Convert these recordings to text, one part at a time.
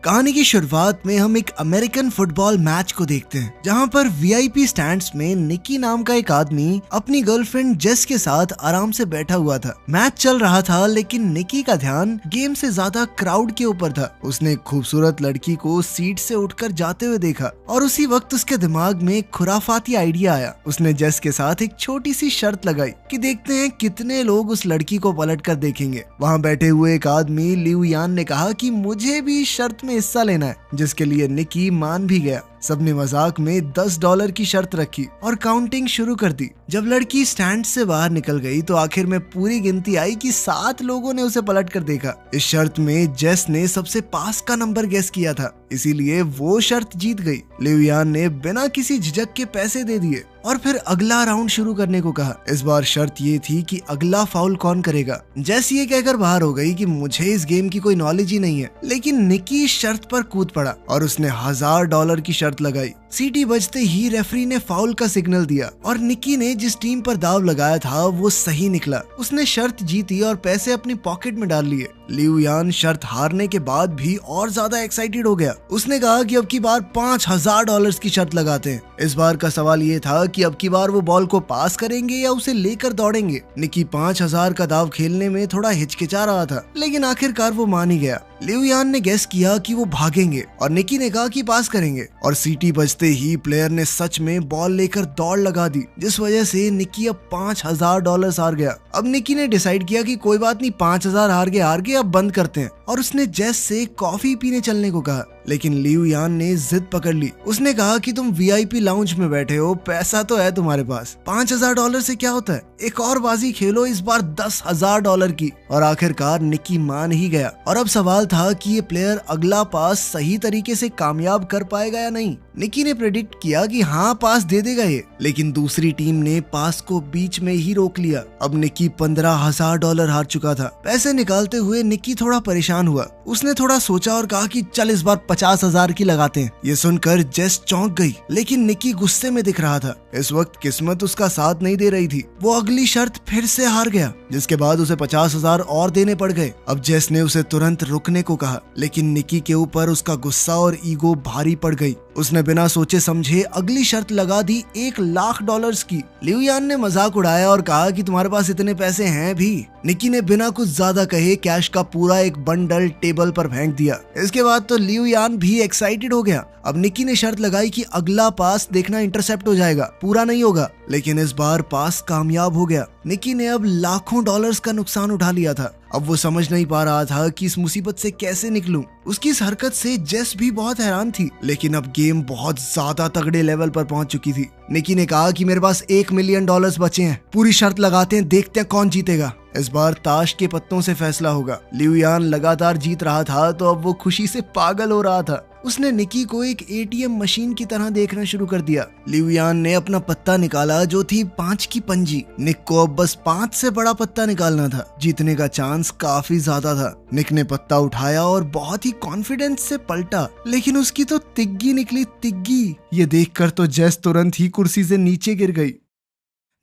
कहानी की शुरुआत में हम एक अमेरिकन फुटबॉल मैच को देखते हैं, जहां पर वीआईपी स्टैंड्स में निकी नाम का एक आदमी अपनी गर्लफ्रेंड जेस के साथ आराम से बैठा हुआ था। मैच चल रहा था, लेकिन निकी का ध्यान गेम से ज्यादा क्राउड के ऊपर था। उसने एक खूबसूरत लड़की को सीट से उठकर जाते हुए देखा और उसी वक्त उसके दिमाग में एक खुराफाती आइडिया आया। उसने जेस के साथ एक छोटी सी शर्त लगाई कि देखते हैं कितने लोग उस लड़की को पलट कर देखेंगे। वहाँ बैठे हुए एक आदमी लिऊ यान ने कहा कि मुझे भी शर्त में हिस्सा लेना है, जिसके लिए निकी मान भी गया। सबने मजाक में $10 की शर्त रखी और काउंटिंग शुरू कर दी। जब लड़की स्टैंड से बाहर निकल गई तो आखिर में पूरी गिनती आई कि 7 लोगों ने उसे पलट कर देखा। इस शर्त में जेस ने सबसे पास का नंबर गेस किया था, इसीलिए वो शर्त जीत गई। लिऊ यान ने बिना किसी झिझक के पैसे दे दिए और फिर अगला राउंड शुरू करने को कहा। इस बार शर्त ये थी कि अगला फाउल कौन करेगा। जेस ये कहकर बाहर हो गई कि मुझे इस गेम की कोई नॉलेज ही नहीं है, लेकिन निकी शर्त पर कूद पड़ा और उसने $1000 की शर्त लगाई। सीटी बजते ही रेफरी ने फाउल का सिग्नल दिया और निकी ने जिस टीम पर दाव लगाया था वो सही निकला। उसने शर्त जीती और पैसे अपनी पॉकेट में डाल लिए। लिऊ यान शर्त हारने के बाद भी और ज्यादा एक्साइटेड हो गया। उसने कहा कि अब की बार $5000 की शर्त लगाते हैं। इस बार का सवाल ये था कि अब की बार वो बॉल को पास करेंगे या उसे लेकर दौड़ेंगे। निकी 5000 का दाव खेलने में थोड़ा हिचकिचा रहा था, लेकिन आखिरकार वो मान ही गया। लिऊ यान ने गेस किया कि वो भागेंगे और निकी ने कहा कि पास करेंगे, और सीटी बजते ही प्लेयर ने सच में बॉल लेकर दौड़ लगा दी, जिस वजह से निकी अब $5000 हार गया। अब निकी ने डिसाइड किया कि कोई बात नहीं, 5000 हार गए, अब बंद करते हैं, और उसने जेस से कॉफी पीने चलने को कहा। लेकिन लिऊ यान ने जिद पकड़ ली। उसने कहा कि तुम वीआईपी लाउंज में बैठे हो, पैसा तो है तुम्हारे पास, $5000 से क्या होता है, एक और बाजी खेलो, इस बार $10,000 की। और आखिरकार निकी मान ही गया। और अब सवाल था कि ये प्लेयर अगला पास सही तरीके से कामयाब कर पाएगा या नहीं। निकी ने प्रेडिक्ट किया कि हाँ, पास दे देगा ये, लेकिन दूसरी टीम ने पास को बीच में ही रोक लिया। अब निकी $15,000 हार चुका था। पैसे निकालते हुए निकी थोड़ा परेशान हुआ। उसने थोड़ा सोचा और कहा कि चल इस बार 50,000 की लगाते हैं। ये सुनकर जेस चौंक गई, लेकिन निकी गुस्से में दिख रहा था। इस वक्त किस्मत उसका साथ नहीं दे रही थी। वो अगली शर्त फिर से हार गया, जिसके बाद उसे 50,000 और देने पड़ गए। अब जेस ने उसे तुरंत रुकने को कहा, लेकिन निकी के ऊपर उसका गुस्सा और ईगो भारी पड़ गई। उसने बिना सोचे समझे अगली शर्त लगा दी $1,00,000 की। लिऊ यान ने मजाक उड़ाया और कहा कि तुम्हारे पास इतने पैसे हैं भी। निकी ने बिना कुछ ज्यादा कहे कैश का पूरा एक बंडल टेबल पर फेंक दिया। इसके बाद तो लिऊ यान भी एक्साइटेड हो गया। अब निकी ने शर्त लगाई कि अगला पास देखना इंटरसेप्ट हो जाएगा, पूरा नहीं होगा, लेकिन इस बार पास कामयाब हो गया। निकी ने अब लाखों डॉलर्स का नुकसान उठा लिया था। अब वो समझ नहीं पा रहा था कि इस मुसीबत से कैसे निकलूं। उसकी इस हरकत से जेस भी बहुत हैरान थी, लेकिन अब गेम बहुत ज्यादा तगड़े लेवल पर पहुंच चुकी थी। निकी ने कहा कि मेरे पास $1 मिलियन बचे हैं, पूरी शर्त लगाते हैं, देखते हैं कौन जीतेगा। इस बार ताश के पत्तों से फैसला होगा। लिऊ यान लगातार जीत रहा था, तो अब वो खुशी से पागल हो रहा था। उसने निकी को एक एटीएम मशीन की तरह देखना शुरू कर दिया। लिऊ यान ने अपना पत्ता निकाला, जो थी 5 की पंजी। निक को अब बस 5 से बड़ा पत्ता निकालना था। जीतने का चांस काफी ज्यादा था। निक ने पत्ता उठाया और बहुत ही कॉन्फिडेंस से पलटा, लेकिन उसकी तो तिग्गी निकली, तिग्गी। ये देखकर तो जेस तुरंत ही कुर्सी से नीचे गिर गई।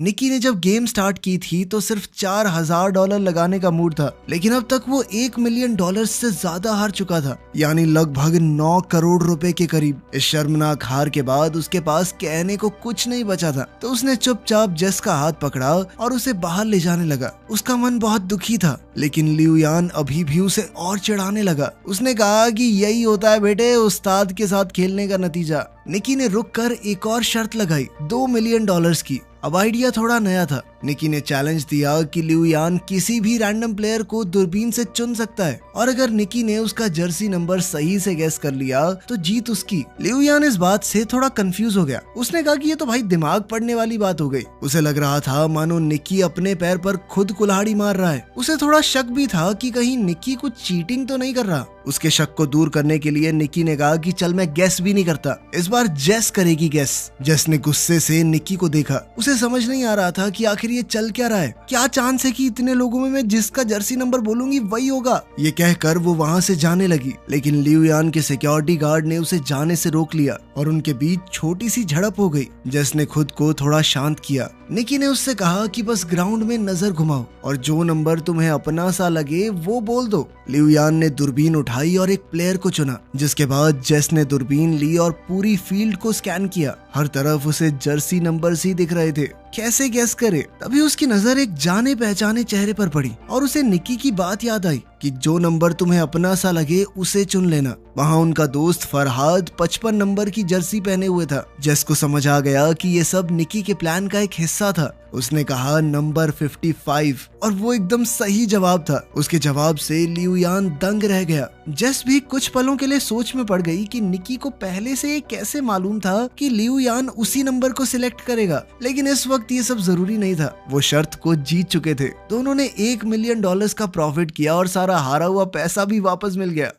निकी ने जब गेम स्टार्ट की थी तो सिर्फ $4000 लगाने का मूड था, लेकिन अब तक वो $1 मिलियन से ज्यादा हार चुका था, यानी लगभग 9 करोड़ रुपए के करीब। इस शर्मनाक हार के बाद उसके पास कहने को कुछ नहीं बचा था, तो उसने चुपचाप जेस का हाथ पकड़ा और उसे बाहर ले जाने लगा। उसका मन बहुत दुखी था, लेकिन लिऊ यान अभी भी उसे और चिढ़ाने लगा। उसने कहा कि यही होता है बेटे, उस्ताद के साथ खेलने का नतीजा। निकी ने रुककर एक और शर्त लगाई, $2 मिलियन की। अब आइडिया थोड़ा नया था। निकी ने चैलेंज दिया कि लिऊ यान किसी भी रैंडम प्लेयर को दूरबीन से चुन सकता है, और अगर निकी ने उसका जर्सी नंबर सही से गेस कर लिया तो जीत उसकी। लिऊ यान इस बात से थोड़ा कंफ्यूज हो गया। उसने कहा कि ये तो भाई दिमाग पढ़ने वाली बात हो गई। उसे लग रहा था मानो निकी अपने पैर पर खुद कुल्हाड़ी मार रहा है। उसे थोड़ा शक भी था कि कहीं निकी कुछ चीटिंग तो नहीं कर रहा। उसके शक को दूर करने के लिए निकी ने कहा कि चल मैं गेस भी नहीं करता, इस बार जेस करेगी गेस। जेस ने गुस्से से निकी को देखा। उसे समझ नहीं आ रहा था कि आखिर ये चल क्या रहा है। क्या चांस है कि इतने लोगों में मैं जिसका जर्सी नंबर बोलूंगी वही होगा। ये कहकर वो वहाँ से जाने लगी, लेकिन लिऊ यान के सिक्योरिटी गार्ड ने उसे जाने से रोक लिया और उनके बीच छोटी सी झड़प हो गई। जेस ने खुद को थोड़ा शांत किया। निकी ने उससे कहा कि बस ग्राउंड में नजर घुमाओ और जो नंबर तुम्हें अपना सा लगे वो बोल दो। लिऊ यान ने दूरबीन उठाई और एक प्लेयर को चुना, जिसके बाद जेस ने दूरबीन ली और पूरी फील्ड को स्कैन किया। हर तरफ उसे जर्सी नंबर ही दिख रहे थे। कैसे गैस करे? तभी उसकी नजर एक जाने पहचाने चेहरे पर पड़ी और उसे निकी की बात याद आई कि जो नंबर तुम्हें अपना सा लगे उसे चुन लेना। वहाँ उनका दोस्त फरहाद 55 नंबर की जर्सी पहने हुए था। जेस को समझ आ गया कि ये सब निकी के प्लान का एक हिस्सा था। उसने कहा नंबर 55 और वो एकदम सही जवाब था। उसके जवाब से लिऊ यान दंग रह गया। जेस भी कुछ पलों के लिए सोच में पड़ गई कि निकी को पहले से ये कैसे मालूम था कि लिऊ यान उसी नंबर को सिलेक्ट करेगा, लेकिन इस वक्त ये सब जरूरी नहीं था। वो शर्त को जीत चुके थे। दोनों ने $1 मिलियन का प्रॉफिट किया और सारा हारा हुआ पैसा भी वापस मिल गया।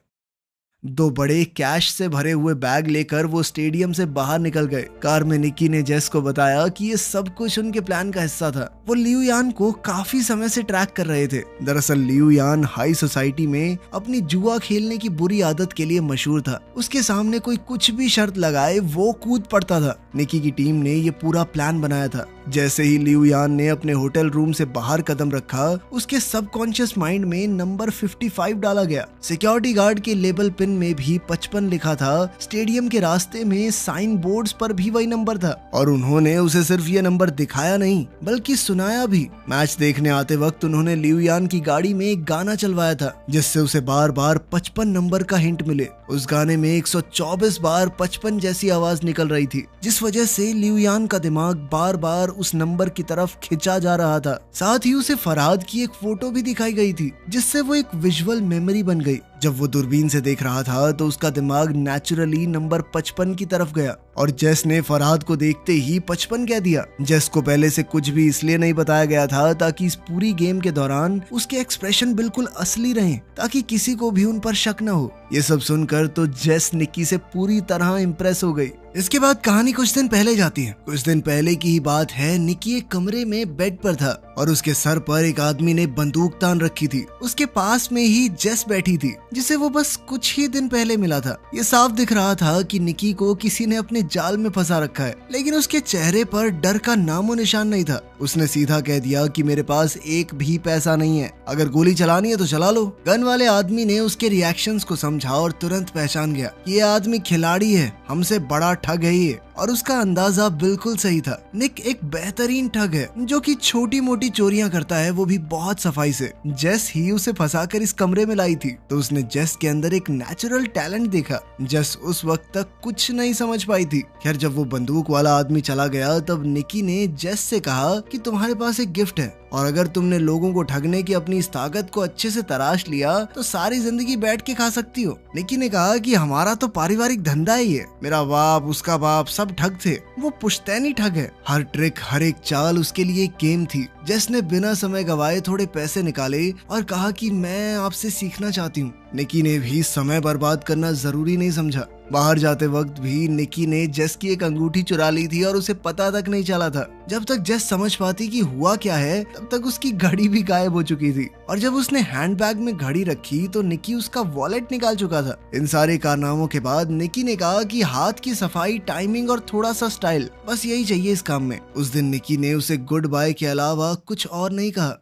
2 बड़े कैश से भरे हुए बैग लेकर वो स्टेडियम से बाहर निकल गए। कार में निकी ने जेस को बताया कि ये सब कुछ उनके प्लान का हिस्सा था। वो लिऊ यान को काफी समय से ट्रैक कर रहे थे। दरअसल लिऊ यान हाई सोसाइटी में अपनी जुआ खेलने की बुरी आदत के लिए मशहूर था। उसके सामने कोई कुछ भी शर्त लगाए वो कूद पड़ता था। निकी की टीम ने ये पूरा प्लान बनाया था। जैसे ही लिऊ यान ने अपने होटल रूम से बाहर कदम रखा, उसके सबकॉन्शियस माइंड में नंबर 55 डाला गया। सिक्योरिटी गार्ड के लेबल पिन में भी 55 लिखा था। स्टेडियम के रास्ते में साइन बोर्ड्स पर भी वही नंबर था और उन्होंने उसे सिर्फ ये नंबर दिखाया नहीं बल्कि सुनाया भी। मैच देखने आते वक्त उन्होंने लिऊ यान की गाड़ी में एक गाना चलवाया था, जिससे उसे बार बार 55 नंबर का हिंट मिले। उस गाने में 124 बार 55 जैसी आवाज निकल रही थी, जिस वजह से लिऊ यान का दिमाग बार बार उस नंबर की तरफ खिंचा जा रहा था। साथ ही उसे फरहाद की एक फोटो भी दिखाई गई थी, जिससे वो एक विजुअल मेमोरी बन गई। जब वो दूरबीन से देख रहा था तो उसका दिमाग नेचुरली नंबर 55 की तरफ गया और जेस ने फरहाद को देखते ही 55 कह दिया। जेस को पहले से कुछ भी इसलिए नहीं बताया गया था ताकि इस पूरी गेम के दौरान उसके एक्सप्रेशन बिल्कुल असली रहें, ताकि किसी को भी उन पर शक न हो। ये सब सुनकर तो जेस निकी से पूरी तरह इम्प्रेस हो गई। इसके बाद कहानी कुछ दिन पहले जाती है। कुछ दिन पहले की ही बात है। निकी एक कमरे में बेड पर था और उसके सर पर एक आदमी ने बंदूक तान रखी थी। उसके पास में ही जेस बैठी थी, जिसे वो बस कुछ ही दिन पहले मिला था। ये साफ दिख रहा था कि निकी को किसी ने अपने जाल में फंसा रखा है, लेकिन उसके चेहरे पर डर का नामो निशान नहीं था। उसने सीधा कह दिया कि मेरे पास एक भी पैसा नहीं है, अगर गोली चलानी है तो चला लो। गन वाले आदमी ने उसके रिएक्शंस को समझा और तुरंत पहचान गया कि ये आदमी खिलाड़ी है, हमसे बड़ा ठग है ये। और उसका अंदाजा बिल्कुल सही था। निक एक बेहतरीन ठग है जो कि छोटी मोटी चोरियां करता है, वो भी बहुत सफाई से। जेस ही उसे फंसाकर इस कमरे में लाई थी, तो उसने जेस के अंदर एक नेचुरल टैलेंट देखा। जेस उस वक्त तक कुछ नहीं समझ पाई थी। खैर, जब वो बंदूक वाला आदमी चला गया तब निकी ने जेस से कहा कि तुम्हारे पास एक गिफ्ट है और अगर तुमने लोगों को ठगने की अपनी इस ताकत को अच्छे से तराश लिया तो सारी जिंदगी बैठ के खा सकती हो। निकी ने कहा कि हमारा तो पारिवारिक धंधा ही है, मेरा बाप, उसका बाप सब ठग थे, वो पुश्तैनी ठग है। हर ट्रिक, हर एक चाल उसके लिए एक गेम थी। जेस ने बिना समय गवाए थोड़े पैसे निकाले और कहा कि मैं आपसे सीखना चाहती हूँ। निकी ने भी समय बर्बाद करना जरूरी नहीं समझा। बाहर जाते वक्त भी निकी ने जेस की एक अंगूठी चुरा ली थी और उसे पता तक नहीं चला था। जब तक जेस समझ पाती कि हुआ क्या है तब तक उसकी घड़ी भी गायब हो चुकी थी और जब उसने हैंडबैग में घड़ी रखी तो निकी उसका वॉलेट निकाल चुका था। इन सारे कारनामों के बाद निकी ने कहा कि हाथ की सफाई, टाइमिंग और थोड़ा सा स्टाइल, बस यही चाहिए इस काम में। उस दिन निकी ने उसे गुड बाय के अलावा कुछ और नहीं कहा।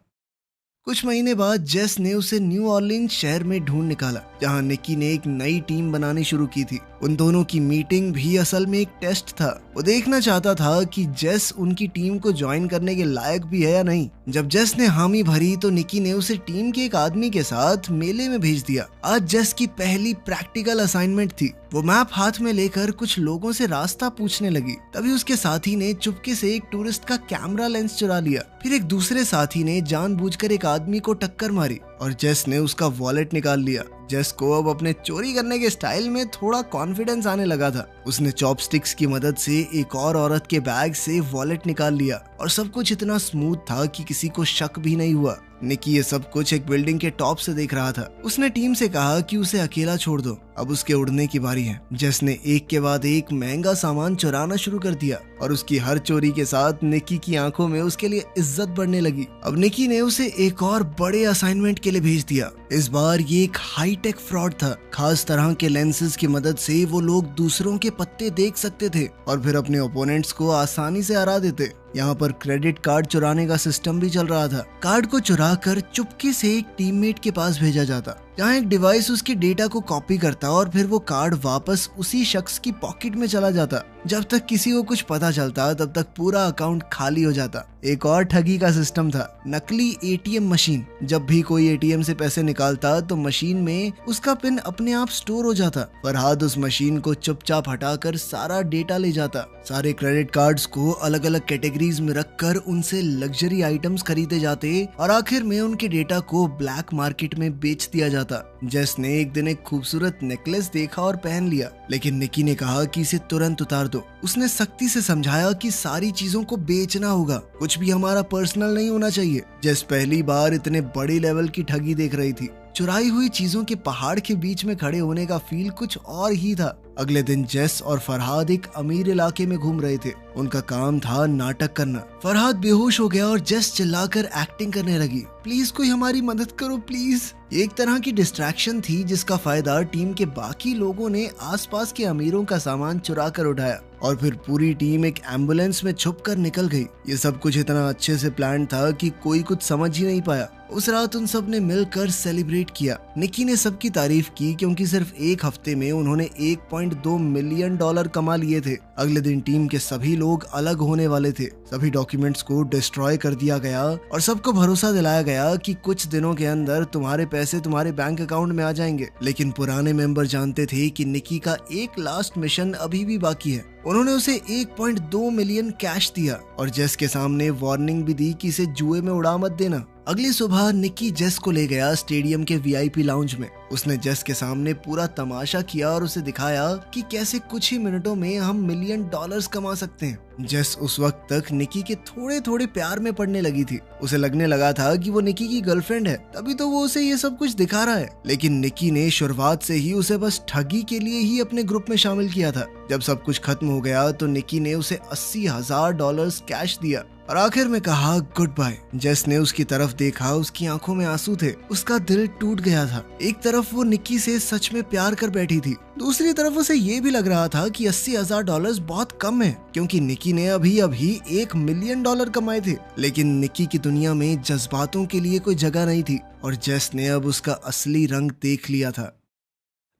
कुछ महीने बाद जेस ने उसे न्यू ऑर्लिन्स शहर में ढूंढ निकाला, जहां निकी ने एक नई टीम बनानी शुरू की थी। उन दोनों की मीटिंग भी असल में एक टेस्ट था। वो देखना चाहता था कि जेस उनकी टीम को ज्वाइन करने के लायक भी है या नहीं। जब जेस ने हामी भरी तो निकी ने उसे टीम के एक आदमी के साथ मेले में भेज दिया। आज जेस की पहली प्रैक्टिकल असाइनमेंट थी। वो मैप हाथ में लेकर कुछ लोगों से रास्ता पूछने लगी। तभी उसके साथी ने चुपके से एक टूरिस्ट का कैमरा लेंस चुरा लिया। फिर एक दूसरे साथी ने जानबूझकर एक आदमी को टक्कर मारी और जेस ने उसका वॉलेट निकाल लिया। जेस को अब अपने चोरी करने के स्टाइल में थोड़ा कॉन्फिडेंस आने लगा था। उसने चॉपस्टिक्स की मदद से एक और औरत के बैग से वॉलेट निकाल लिया और सब कुछ इतना स्मूथ था कि किसी को शक भी नहीं हुआ। निकी ये सब कुछ एक बिल्डिंग के टॉप से देख रहा था। उसने टीम से कहा कि उसे अकेला छोड़ दो, अब उसके उड़ने की बारी है। जेस ने एक के बाद एक महंगा सामान चुराना शुरू कर दिया और उसकी हर चोरी के साथ निकी की आंखों में उसके लिए इज्जत बढ़ने लगी। अब निकी ने उसे एक और बड़े असाइनमेंट के लिए भेज दिया। इस बार ये एक हाईटेक फ्रॉड था। खास तरह के लेंसेज की मदद से वो लोग दूसरों के पत्ते देख सकते थे और फिर अपने ओपोनेंट्स को आसानी से हरा देते। यहाँ पर क्रेडिट कार्ड चुराने का सिस्टम भी चल रहा था। कार्ड को चुरा कर चुपके से एक टीममेट के पास भेजा जाता, जहाँ एक डिवाइस उसके डेटा को कॉपी करता और फिर वो कार्ड वापस उसी शख्स की पॉकेट में चला जाता। जब तक किसी को कुछ पता चलता तब तक पूरा अकाउंट खाली हो जाता। एक और ठगी का सिस्टम था, नकली एटीएम मशीन। जब भी कोई एटीएम से पैसे निकालता तो मशीन में उसका पिन अपने आप स्टोर हो जाता। फरहाद उस मशीन को चुपचाप हटाकर सारा डेटा ले जाता। सारे क्रेडिट कार्ड्स को अलग अलग कैटेगरीज में रखकर उनसे लग्जरी आइटम्स खरीदे जाते और आखिर में उनके डेटा को ब्लैक मार्केट में बेच दिया जाता। जेस ने एक दिन एक खूबसूरत नेकलेस देखा और पहन लिया, लेकिन निकी ने कहा कि इसे तुरंत उतार दो। उसने सख्ती से समझाया कि सारी चीजों को बेचना होगा, कुछ भी हमारा पर्सनल नहीं होना चाहिए। जेस पहली बार इतने बड़े लेवल की ठगी देख रही थी। चुराई हुई चीजों के पहाड़ के बीच में खड़े होने का फील कुछ और ही था। अगले दिन जेस और फरहाद एक अमीर इलाके में घूम रहे थे। उनका काम था नाटक करना। फरहाद बेहोश हो गया और जेस चिल्लाकर एक्टिंग करने लगी, प्लीज कोई हमारी मदद करो प्लीज। ये एक तरह की डिस्ट्रैक्शन थी जिसका फायदा टीम के बाकी लोगों ने आसपास के अमीरों का सामान चुरा कर उठाया और फिर पूरी टीम एक एम्बुलेंस में छुपकर निकल गई। ये सब कुछ इतना अच्छे से प्लान था कि कोई कुछ समझ ही नहीं पाया। उस रात उन सब ने मिलकर सेलिब्रेट किया। निकी ने सबकी तारीफ की क्योंकि सिर्फ एक हफ्ते में उन्होंने $1.2 मिलियन कमा लिए थे। अगले दिन टीम के सभी लोग अलग होने वाले थे। सभी डॉक्यूमेंट्स को डिस्ट्रॉय कर दिया गया और सबको भरोसा दिलाया गया कि कुछ दिनों के अंदर तुम्हारे पैसे तुम्हारे बैंक अकाउंट में आ जाएंगे। लेकिन पुराने मेंबर जानते थे कि निकी का एक लास्ट मिशन अभी भी बाकी है। उन्होंने उसे 1.2 मिलियन कैश दिया और जेस के सामने वार्निंग भी दी कि इसे जुए में उड़ा मत देना। अगली सुबह निकी जेस को ले गया स्टेडियम के वीआईपी लाउंज में। उसने जेस के सामने पूरा तमाशा किया और उसे दिखाया कि कैसे कुछ ही मिनटों में हम $1 मिलियन कमा सकते हैं। जेस उस वक्त तक निकी के थोड़े थोड़े प्यार में पड़ने लगी थी। उसे लगने लगा था कि वो निकी की गर्लफ्रेंड है, तभी तो वो उसे ये सब कुछ दिखा रहा है। लेकिन निकी ने शुरुआत से ही उसे बस ठगी के लिए ही अपने ग्रुप में शामिल किया था। जब सब कुछ खत्म हो गया तो निकी ने उसे $80,000 कैश दिया और आखिर में कहा गुड बाय। जेस ने उसकी तरफ देखा, उसकी आंखों में आंसू थे, उसका दिल टूट गया था। एक तरफ वो निकी से सच में प्यार कर बैठी थी, दूसरी तरफ उसे ये भी लग रहा था कि $80,000 बहुत कम है क्योंकि निकी ने अभी $1 मिलियन कमाए थे। लेकिन निकी की दुनिया में जज्बातों के लिए कोई जगह नहीं थी और जेस ने अब उसका असली रंग देख लिया था।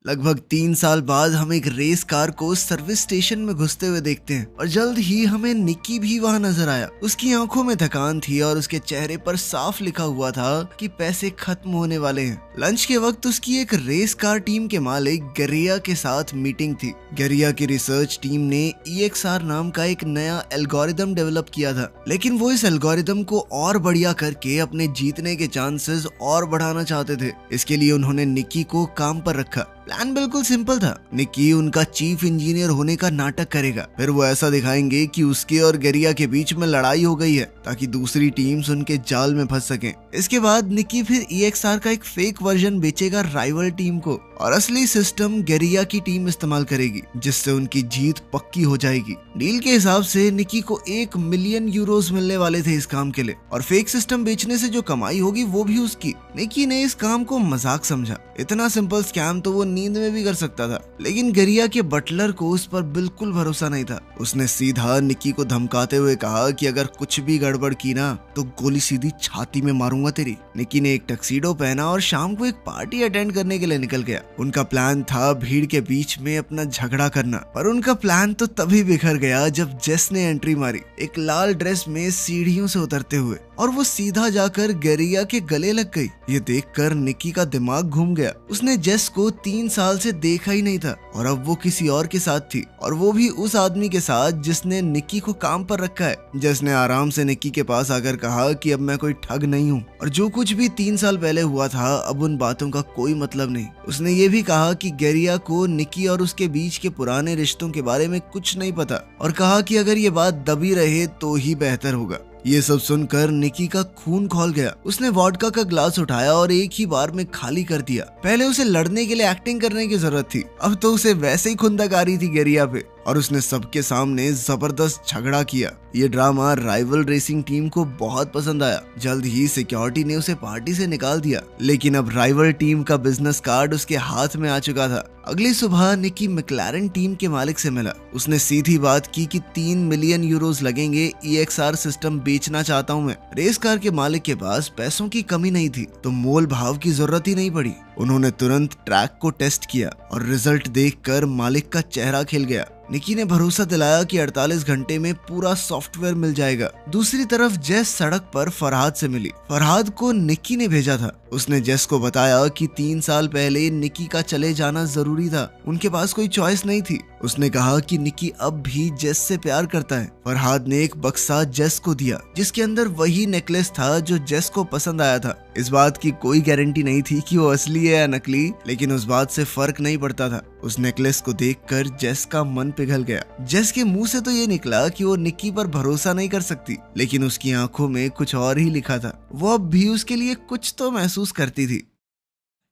लगभग 3 साल बाद हम एक रेस कार को सर्विस स्टेशन में घुसते हुए देखते हैं और जल्द ही हमें निकी भी वहां नजर आया। उसकी आंखों में थकान थी और उसके चेहरे पर साफ लिखा हुआ था कि पैसे खत्म होने वाले हैं। लंच के वक्त उसकी एक रेस कार टीम के मालिक गरिया के साथ मीटिंग थी। गरिया की रिसर्च टीम ने EXR नाम का एक नया एल्गोरिदम डेवलप किया था, लेकिन वो इस एल्गोरिदम को और बढ़िया करके अपने जीतने के चांसेस और बढ़ाना चाहते थे। इसके लिए उन्होंने निकी को काम पर रखा। प्लान बिल्कुल सिंपल था। निकी उनका चीफ इंजीनियर होने का नाटक करेगा, फिर वो ऐसा दिखाएंगे कि उसके और गरिया के बीच में लड़ाई हो गई है ताकि दूसरी टीम्स उनके जाल में फंस सकें। इसके बाद निकी फिर EXR का एक फेक वर्जन बेचेगा राइवल टीम को और असली सिस्टम गरिया की टीम इस्तेमाल करेगी, जिससे उनकी जीत पक्की हो जाएगी। डील के हिसाब से निकी को €1 मिलियन मिलने वाले थे इस काम के लिए और फेक सिस्टम बेचने से जो कमाई होगी वो भी उसकी। निकी ने इस काम को मजाक समझा। इतना सिंपल स्कैम तो वो नींद में भी कर सकता था, लेकिन गरिया के बटलर को उस पर बिल्कुल भरोसा नहीं था। उसने सीधा निकी को धमकाते हुए कहा कि अगर कुछ भी गड़बड़ की ना तो गोली सीधी छाती में मारूंगा तेरी। निकी ने एक टक्सीडो पहना और शाम को एक पार्टी अटेंड करने के लिए निकल गया। उनका प्लान था भीड़ के बीच में अपना झगड़ा करना, पर उनका प्लान तो तभी बिखर गया जब जेस ने एंट्री मारी, एक लाल ड्रेस में सीढ़ियों से उतरते हुए, और वो सीधा जाकर गरिया के गले लग गई। ये देखकर निकी का दिमाग घूम गया। उसने जेस को 3 साल से देखा ही नहीं था और अब वो किसी और के साथ थी, और वो भी उस आदमी के साथ जिसने निकी को काम पर रखा है। जेस ने आराम से निकी के पास आकर कहा कि अब मैं कोई ठग नहीं हूँ और जो कुछ भी 3 साल पहले हुआ था अब उन बातों का कोई मतलब नहीं। उसने ये भी कहा कि गरिया को निकी और उसके बीच के पुराने रिश्तों के बारे में कुछ नहीं पता और कहा कि अगर ये बात दबी रहे तो ही बेहतर होगा। ये सब सुनकर निकी का खून खौल गया। उसने वोडका का ग्लास उठाया और एक ही बार में खाली कर दिया। पहले उसे लड़ने के लिए एक्टिंग करने की जरूरत थी, अब तो उसे वैसे ही खुंदक आ रही थी गरिया पे। और उसने सबके सामने जबरदस्त झगड़ा किया। ये ड्रामा राइवल रेसिंग टीम को बहुत पसंद आया। जल्द ही सिक्योरिटी ने उसे पार्टी से निकाल दिया, लेकिन अब राइवल टीम का बिजनेस कार्ड उसके हाथ में आ चुका था। अगली सुबह निकी मैक्लारेन टीम के मालिक से मिला। उसने सीधी बात की कि 3 मिलियन यूरोज लगेंगे, EXR सिस्टम बेचना चाहता हूँ मैं। रेस कार के मालिक के पास पैसों की कमी नहीं थी, तो मोल भाव की जरूरत ही नहीं पड़ी। उन्होंने तुरंत ट्रैक को टेस्ट किया और रिजल्ट देखकर मालिक का चेहरा खिल गया। निकी ने भरोसा दिलाया कि 48 घंटे में पूरा सॉफ्टवेयर मिल जाएगा। दूसरी तरफ जेस सड़क पर फरहाद से मिली। फरहाद को निकी ने भेजा था। उसने जेस को बताया कि 3 साल पहले निकी का चले जाना जरूरी था, उनके पास कोई चॉइस नहीं थी। उसने कहा कि निकी अब भी जेस से प्यार करता है। फरहाद ने एक बक्सा जेस को दिया, जिसके अंदर वही नेकलेस था जो जेस को पसंद आया था। इस बात की कोई गारंटी नहीं थी कि वो असली है या नकली, लेकिन उस बात से फर्क नहीं पड़ता था। उस नेकलेस को देखकर जेस का मन पिघल गया। जेस के मुंह से तो ये निकला कि वो निकी पर भरोसा नहीं कर सकती, लेकिन उसकी आंखों में कुछ और ही लिखा था। वो अब भी उसके लिए कुछ तो महसूस करती थी।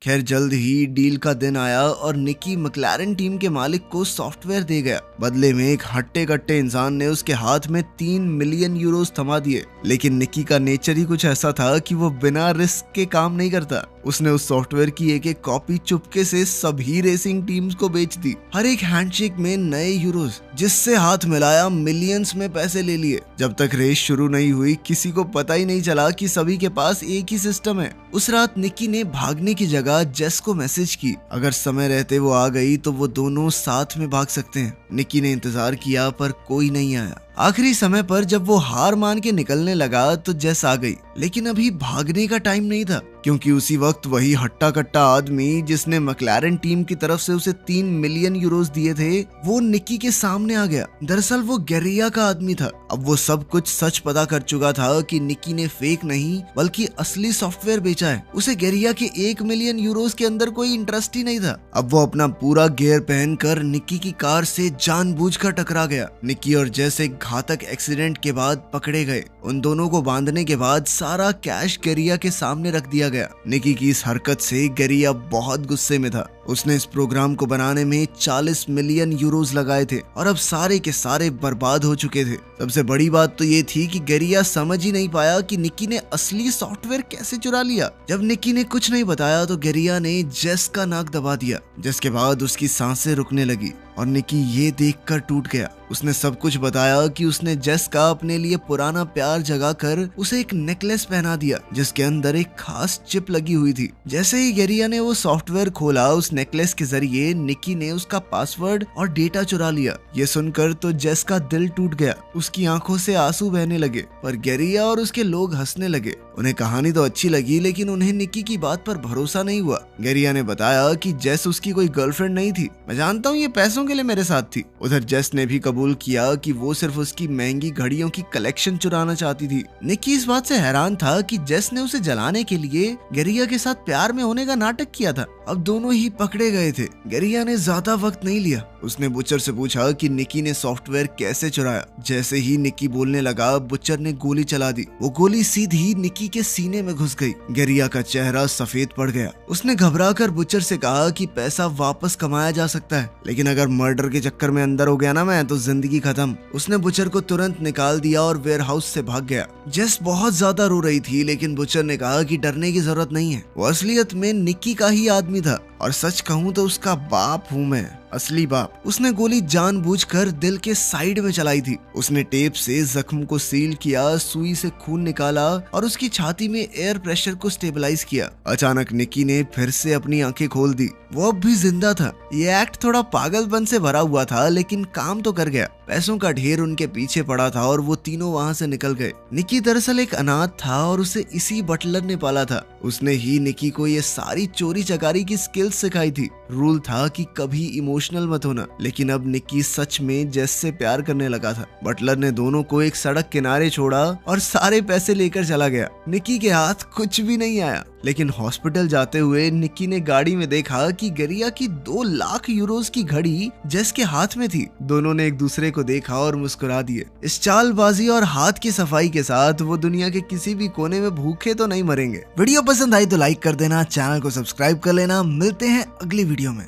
खैर, जल्द ही डील का दिन आया और निकी मैक्लारेन टीम के मालिक को सॉफ्टवेयर दे गया। बदले में एक हट्टे कट्टे इंसान ने उसके हाथ में 3 मिलियन यूरोज थमा दिए। लेकिन निकी का नेचर ही कुछ ऐसा था कि वो बिना रिस्क के काम नहीं करता। उसने उस सॉफ्टवेयर की एक एक कॉपी चुपके से सभी रेसिंग टीम्स को बेच दी। हर एक हैंडशेक में नए यूरोज, जिससे हाथ मिलाया मिलियंस में पैसे ले लिए। जब तक रेस शुरू नहीं हुई, किसी को पता ही नहीं चला कि सभी के पास एक ही सिस्टम है। उस रात निकी ने भागने की जगह जेस को मैसेज की। अगर समय रहते वो आ गई तो वो दोनों साथ में भाग सकते हैं। निकी ने इंतजार किया पर कोई नहीं आया। आखिरी समय पर जब वो हार मान के निकलने लगा तो जेस आ गई, लेकिन अभी भागने का टाइम नहीं था, क्योंकि उसी वक्त वही हट्टा कट्टा आदमी जिसने मैक्लारेन टीम की तरफ से उसे 3 मिलियन यूरोज दिए थे, वो निकी के सामने आ गया। दरअसल वो गेरिया का आदमी था। अब वो सब कुछ सच पता कर चुका था कि निकी ने फेक नहीं बल्कि असली सॉफ्टवेयर बेचा है। उसे गेरिया के 1 मिलियन यूरोज के अंदर कोई इंटरेस्ट ही नहीं था। अब वो अपना पूरा गियर पहनकर निकी की कार से जानबूझकर टकरा गया। निकी और जेस एक घातक एक्सीडेंट के बाद पकड़े गए। उन दोनों को बांधने के बाद सारा कैश गेरिया के सामने रख दिया गया। निकी की इस हरकत से गेरिया बहुत गुस्से में था। उसने इस प्रोग्राम को बनाने में 40 मिलियन यूरोज लगाए थे और अब सारे के सारे बर्बाद हो चुके थे। सबसे बड़ी बात तो ये थी कि गेरिया समझ ही नहीं पाया कि निकी ने असली सॉफ्टवेयर कैसे चुरा लिया। जब निकी ने कुछ नहीं बताया तो गेरिया ने जेस का नाक दबा दिया, जिसके बाद उसकी सांसें रुकने लगी और निकी ये देखकर टूट गया। उसने सब कुछ बताया कि उसने जेस का अपने लिए पुराना प्यार जगाकर उसे एक नेकलेस पहना दिया, जिसके अंदर एक खास चिप लगी हुई थी। जैसे ही गेरिया ने वो सॉफ्टवेयर खोला, उस नेकलेस के जरिए निकी ने उसका पासवर्ड और डेटा चुरा लिया। ये सुनकर तो जेस का दिल टूट गया। उसकी आंखों से आंसू बहने लगे, पर गेरिया और उसके लोग हंसने लगे। उन्हें कहानी तो अच्छी लगी, लेकिन उन्हें निकी की बात पर भरोसा नहीं हुआ। गेरिया ने बताया कि जेस उसकी कोई गर्लफ्रेंड नहीं थी। मैं जानता हूँ ये पैसों के लिए मेरे साथ थी। उधर जेस ने भी कबूल किया कि वो सिर्फ उसकी महंगी घड़ियों की कलेक्शन चुराना चाहती थी। निकी इस बात से हैरान था कि जेस ने उसे जलाने के लिए गेरिया के साथ प्यार में होने का नाटक किया था। अब दोनों ही पकड़े गए थे। गेरिया ने ज्यादा वक्त नहीं लिया। उसने बुचर से पूछा कि निकी ने सॉफ्टवेयर कैसे चुराया। जैसे ही निकी बोलने लगा, बुचर ने गोली चला दी। वो गोली सीधी निकी के सीने में घुस गई। गेरिया का चेहरा सफेद पड़ गया। उसने घबराकर बुचर से कहा कि पैसा वापस कमाया जा सकता है, लेकिन अगर मर्डर के चक्कर में अंदर हो गया ना मैं, तो जिंदगी खत्म। उसने बुचर को तुरंत निकाल दिया और वेयरहाउस से भाग गया। जेस बहुत ज्यादा रो रही थी, लेकिन बुचर ने कहा कि डरने की जरूरत नहीं है। वो असलियत में निकी का ही आदमी था, और सच कहूँ तो उसका बाप हूँ मैं, असली बाप। उसने गोली जानबूझकर दिल के साइड में चलाई थी। उसने टेप से जख्म को सील किया, सुई से खून निकाला और उसकी छाती में एयर प्रेशर को स्टेबलाइज किया। अचानक निकी ने फिर से अपनी आंखें खोल दी। वो अब भी जिंदा था। ये एक्ट थोड़ा पागलपन से भरा हुआ था, लेकिन काम तो कर गया। पैसों का ढेर उनके पीछे पड़ा था और वो तीनों वहां से निकल गए। निकी दरअसल एक अनाथ था और उसे इसी बटलर ने पाला था। उसने ही निकी को ये सारी चोरी चकारी की स्किल्स सिखाई थी। रूल था कि कभी इमोशनल मत होना, लेकिन अब निकी सच में जेस से प्यार करने लगा था। बटलर ने दोनों को एक सड़क किनारे छोड़ा और सारे पैसे लेकर चला गया। निकी के हाथ कुछ भी नहीं आया, लेकिन हॉस्पिटल जाते हुए निकी ने गाड़ी में देखा कि गेरिया की 2 लाख यूरोज की घड़ी जेस के हाथ में थी। दोनों ने एक दूसरे को देखा और मुस्कुरा दिए। इस चालबाजी और हाथ की सफाई के साथ वो दुनिया के किसी भी कोने में भूखे तो नहीं मरेंगे। वीडियो पसंद आई तो लाइक कर देना, चैनल को सब्सक्राइब कर लेना। मिलते हैं अगली वीडियो में।